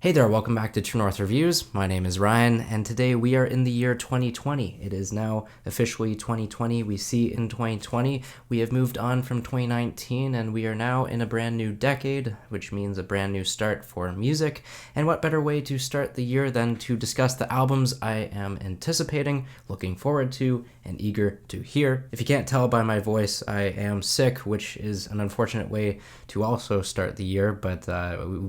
Hey there, welcome back to True North Reviews. My name is Ryan, and today we are in the year 2020. It is now officially 2020. We see in 2020 we have moved on from 2019, and we are now in a brand new decade, which means a brand new start for music. And what better way to start the year than to discuss the albums I am anticipating, looking forward to, and eager to hear. If you can't tell by my voice, I am sick, which is an unfortunate way to also start the year, but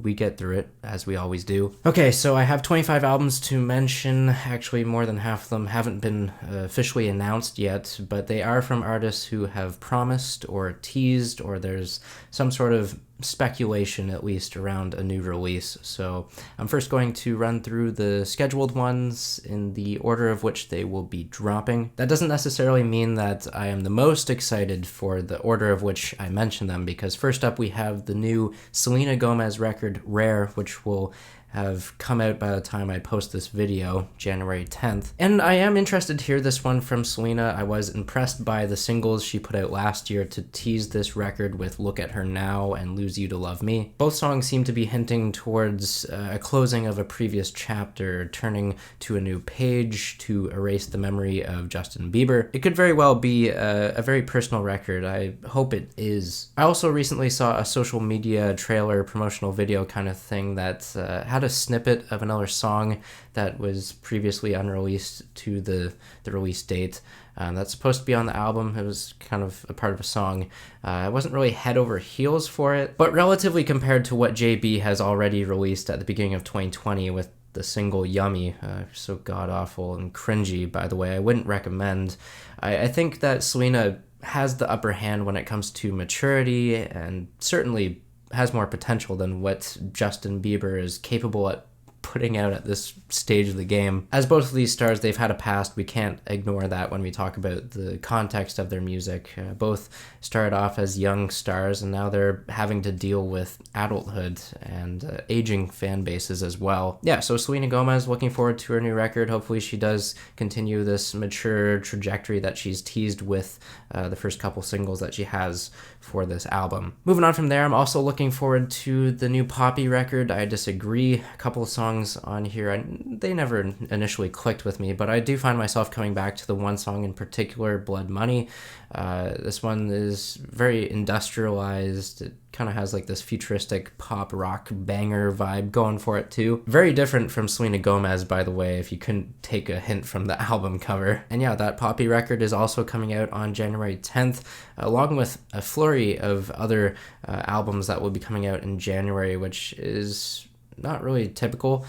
we get through it, as we always do. Okay, so I have 25 albums to mention. Actually, more than half of them haven't been officially announced yet, but they are from artists who have promised or teased, or there's some sort of speculation at least around a new release. So I'm first going to run through the scheduled ones in the order of which they will be dropping. That doesn't necessarily mean that I am the most excited for the order of which I mention them, because first up we have the new Selena Gomez record Rare, which will have come out by the time I post this video, January 10th. And I am interested to hear this one from Selena. I was impressed by the singles she put out last year to tease this record with Look at Her Now and Lose You to Love Me. Both songs seem to be hinting towards a closing of a previous chapter, turning to a new page to erase the memory of Justin Bieber. It could very well be a very personal record. I hope it is. I also recently saw a social media trailer promotional video kind of thing that had a snippet of another song that was previously unreleased to the release date. That's supposed to be on the album. It was kind of a part of a song. I wasn't really head over heels for it, but relatively compared to what JB has already released at the beginning of 2020 with the single Yummy, so god-awful and cringy, by the way, I wouldn't recommend. I think that Selena has the upper hand when it comes to maturity, and certainly has more potential than what Justin Bieber is capable at putting out at this stage of the game. As both of these stars, they've had a past. We can't ignore that when we talk about the context of their music. Both started off as young stars, and now they're having to deal with adulthood and aging fan bases as well. Yeah, so Selena Gomez, looking forward to her new record. Hopefully she does continue this mature trajectory that she's teased with the first couple singles that she has for this album. Moving on from there, I'm also looking forward to the new Poppy record. I disagree. A couple of songs on here, they never initially clicked with me, but I do find myself coming back to the one song in particular, Blood Money. This one is very industrialized. It kind of has like this futuristic pop rock banger vibe going for it too. Very different from Selena Gomez, by the way, if you couldn't take a hint from the album cover. And yeah, that Poppy record is also coming out on January 10th, along with a flurry of other albums that will be coming out in January, which is not really typical.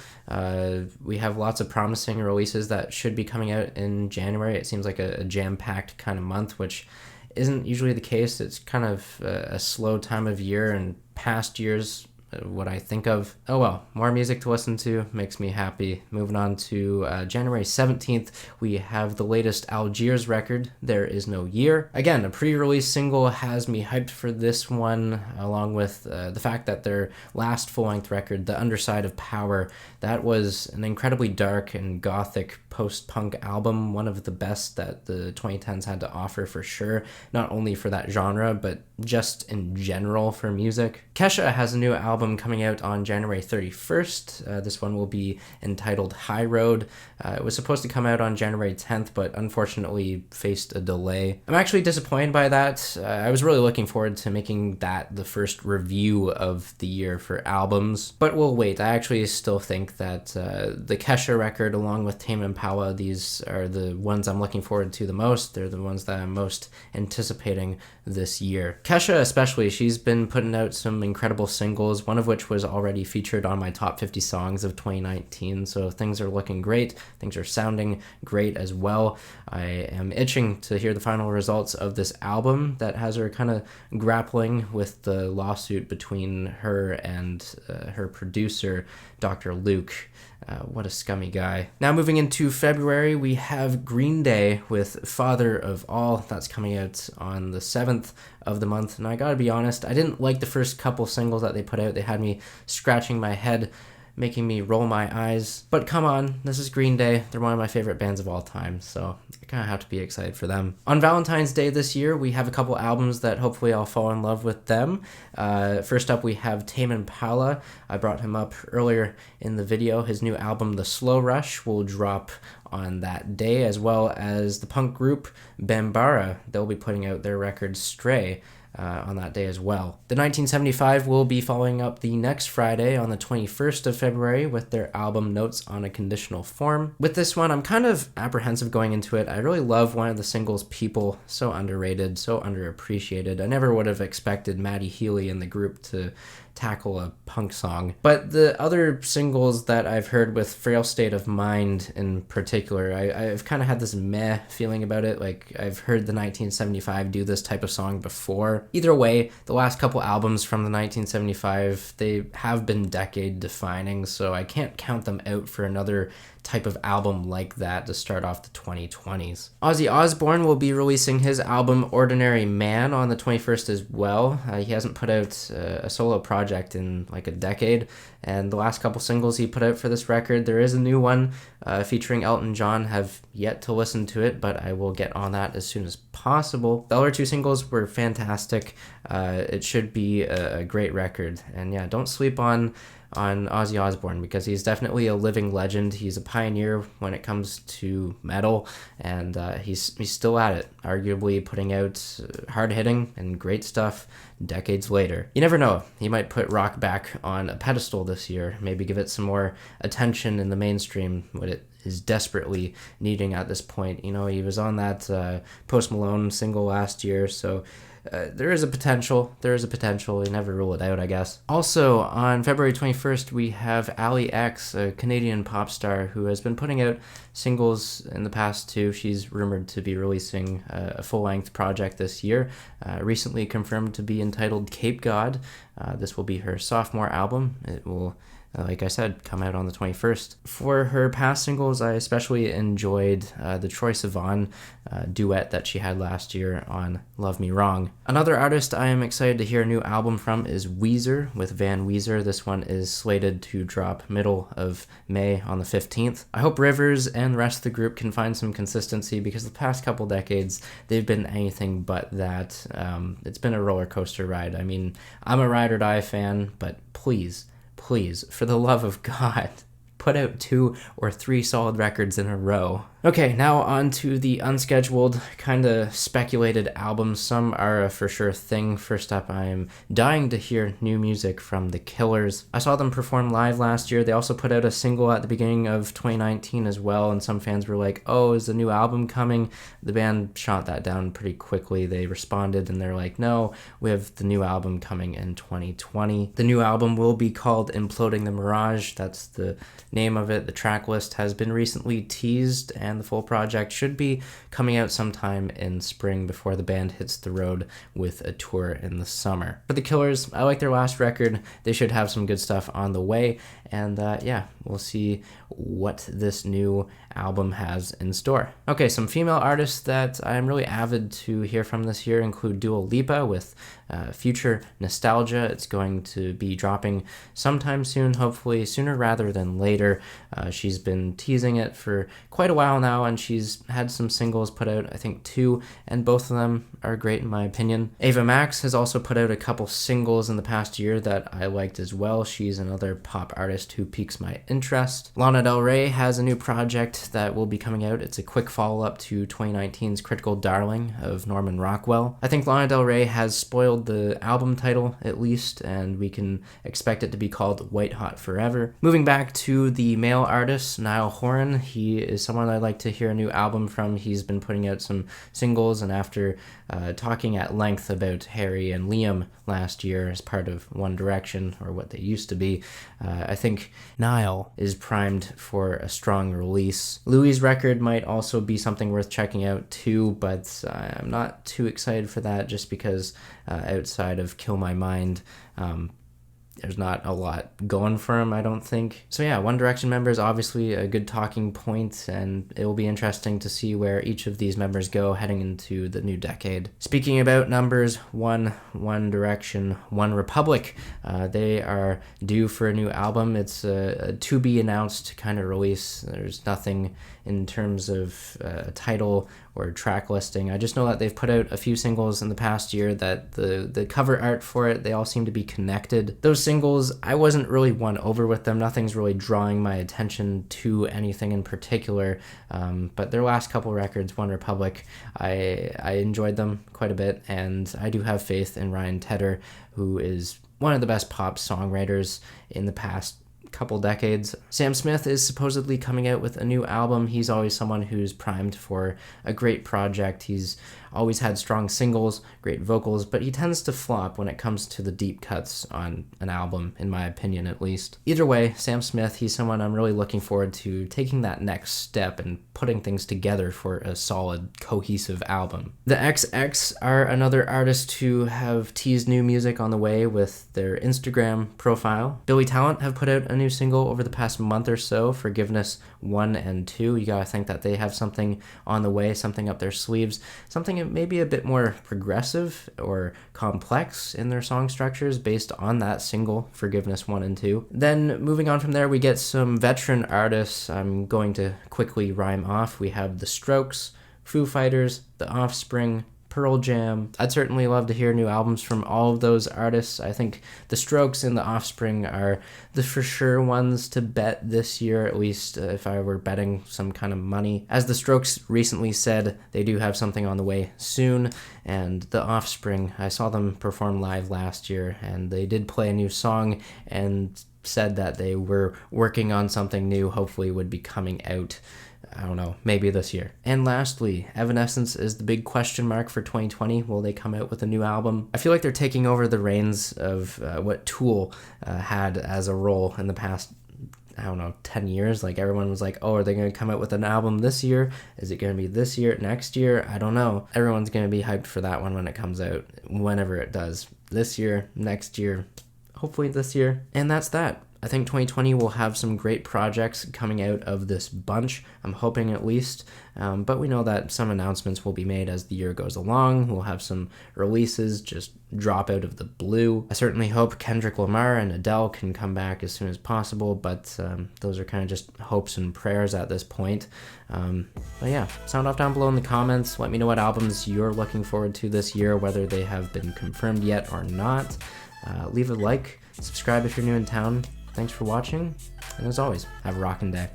We have lots of promising releases that should be coming out in January. It seems like a jam-packed kind of month, which isn't usually the case. It's kind of a slow time of year, and past years, what I think of. Oh well, more music to listen to makes me happy. Moving on to January 17th, we have the latest Algiers record, There Is No Year. Again, a pre-release single has me hyped for this one, along with the fact that their last full-length record, The Underside of Power, that was an incredibly dark and gothic post-punk album, one of the best that the 2010s had to offer for sure, not only for that genre, but just in general for music. Kesha has a new album coming out on January 31st. This one will be entitled High Road. It was supposed to come out on January 10th, but unfortunately faced a delay. I'm actually disappointed by that. I was really looking forward to making that the first review of the year for albums, but we'll wait. I actually still think that the Kesha record, along with Tame Impala, these are the ones I'm looking forward to the most. They're the ones that I'm most anticipating this year. Kesha especially, she's been putting out some incredible singles, one of which was already featured on my top 50 songs of 2019, so things are looking great. Things are sounding great as well. I am itching to hear the final results of this album that has her kind of grappling with the lawsuit between her and her producer, Dr. Luke. What a scummy guy. Now moving into February, we have Green Day with Father of All. That's coming out on the 7th of the month. And I gotta be honest, I didn't like the first couple singles that they put out. They had me scratching my head. making me roll my eyes. But come on, this is Green Day. They're one of my favorite bands of all time, so I kind of have to be excited for them. On Valentine's Day this year, we have a couple albums that hopefully I'll fall in love with them. First up, we have Tame Impala. I brought him up earlier in the video. His new album, The Slow Rush, will drop on that day, as well as the punk group Bambara. They'll be putting out their record Stray on that day as well. The 1975 will be following up the next Friday on the 21st of February with their album Notes on a Conditional Form. With this one, I'm kind of apprehensive going into it. I really love one of the singles, People, so underrated, so underappreciated. I never would have expected Maddie Healy in the group to tackle a punk song. But the other singles that I've heard, with Frail State of Mind in particular, I've kind of had this meh feeling about it. Like, I've heard the 1975 do this type of song before. Either way, the last couple albums from the 1975, they have been decade defining, so I can't count them out for another type of album like that to start off the 2020s. Ozzy Osbourne will be releasing his album Ordinary Man on the 21st as well. He hasn't put out a solo project in like a decade, and the last couple singles he put out for this record, there is a new one featuring Elton John. Have yet to listen to it, but I will get on that as soon as possible. The other two singles were fantastic. It should be a great record, and yeah, don't sleep on Ozzy Osbourne, because he's definitely a living legend. He's a pioneer when it comes to metal, and he's still at it, arguably putting out hard-hitting and great stuff decades later. You never know, he might put rock back on a pedestal this year, maybe give it some more attention in the mainstream, what it is desperately needing at this point. You know, he was on that Post Malone single last year, so there is a potential. You never rule it out, I guess. Also, on February 21st, we have Ali X, a Canadian pop star who has been putting out singles in the past too. She's rumored to be releasing a full-length project this year, recently confirmed to be entitled Cape God. This will be her sophomore album. It will, like I said, come out on the 21st. For her past singles, I especially enjoyed the Troye Sivan duet that she had last year on Love Me Wrong. Another artist I am excited to hear a new album from is Weezer, with Van Weezer. This one is slated to drop middle of May on the 15th. I hope Rivers and the rest of the group can find some consistency, because the past couple decades, they've been anything but that. It's been a roller coaster ride. I mean, I'm a ride or die fan, but please, for the love of God, put out 2 or 3 solid records in a row. Okay, now on to the unscheduled, kind of speculated albums. Some are a for sure thing. First up, I am dying to hear new music from The Killers. I saw them perform live last year. They also put out a single at the beginning of 2019 as well, and some fans were like, oh, is the new album coming? The band shot that down pretty quickly. They responded and they're like, no, we have the new album coming in 2020. The new album will be called Imploding the Mirage. That's the name of it. The track list has been recently teased, and the full project should be coming out sometime in spring before the band hits the road with a tour in the summer. For The Killers, I like their last record. They should have some good stuff on the way, and yeah, we'll see what this new album has in store. Okay, some female artists that I'm really avid to hear from this year include Dua Lipa with Future Nostalgia. It's going to be dropping sometime soon, hopefully sooner rather than later. She's been teasing it for quite a while now, and she's had some singles put out, I think 2, and both of them are great in my opinion. Ava Max has also put out a couple singles in the past year that I liked as well. She's another pop artist who piques my interest. Lana Del Rey has a new project that will be coming out. It's a quick follow-up to 2019's Critical Darling of Norman Rockwell. I think Lana Del Rey has spoiled the album title at least, and we can expect it to be called White Hot Forever. Moving back to the male artist, Niall Horan. He is someone I'd like to hear a new album from. He's been putting out some singles, and after talking at length about Harry and Liam last year as part of One Direction, or what they used to be, I think Niall is primed for a strong release. Louis' record might also be something worth checking out too, but I'm not too excited for that just because outside of Kill My Mind, there's not a lot going for them, I don't think. So yeah, One Direction members, obviously a good talking point, and it will be interesting to see where each of these members go heading into the new decade. Speaking about numbers, One Direction, One Republic, they are due for a new album. It's a to be announced kind of release. There's nothing in terms of title or track listing. I just know that they've put out a few singles in the past year that the cover art for it, they all seem to be connected. Those singles, I wasn't really won over with them. Nothing's really drawing my attention to anything in particular, but their last couple records, One Republic, I enjoyed them quite a bit, and I do have faith in Ryan Tedder, who is one of the best pop songwriters in the past couple decades. Sam Smith is supposedly coming out with a new album. He's always someone who's primed for a great project. He's always had strong singles, great vocals, but he tends to flop when it comes to the deep cuts on an album, in my opinion at least. Either way, Sam Smith, he's someone I'm really looking forward to taking that next step and putting things together for a solid, cohesive album. The XX are another artist who have teased new music on the way with their Instagram profile. Billy Talent have put out a new single over the past month or so, Forgiveness 1 and 2. You gotta think that they have something on the way, something up their sleeves, something maybe a bit more progressive or complex in their song structures based on that single, Forgiveness 1 and 2. Then moving on from there, we get some veteran artists I'm going to quickly rhyme off. We have The Strokes, Foo Fighters, The Offspring, Pearl Jam. I'd certainly love to hear new albums from all of those artists. I think The Strokes and The Offspring are the for sure ones to bet this year, at least if I were betting some kind of money. As The Strokes recently said, they do have something on the way soon, and The Offspring, I saw them perform live last year, and they did play a new song and said that they were working on something new, hopefully would be coming out, I don't know, maybe this year. And lastly, Evanescence is the big question mark for 2020. Will they come out with a new album? I feel like they're taking over the reins of what Tool had as a role in the past, I don't know, 10 years. Like everyone was like, oh, are they going to come out with an album this year? Is it going to be this year, next year? I don't know. Everyone's going to be hyped for that one when it comes out, whenever it does. This year, next year, hopefully this year. And that's that. I think 2020 will have some great projects coming out of this bunch. I'm hoping at least, but we know that some announcements will be made as the year goes along. We'll have some releases just drop out of the blue. I certainly hope Kendrick Lamar and Adele can come back as soon as possible, but those are kind of just hopes and prayers at this point. But yeah, sound off down below in the comments. Let me know what albums you're looking forward to this year, whether they have been confirmed yet or not. Leave a like, subscribe if you're new in town. Thanks for watching, and as always, have a rockin' day.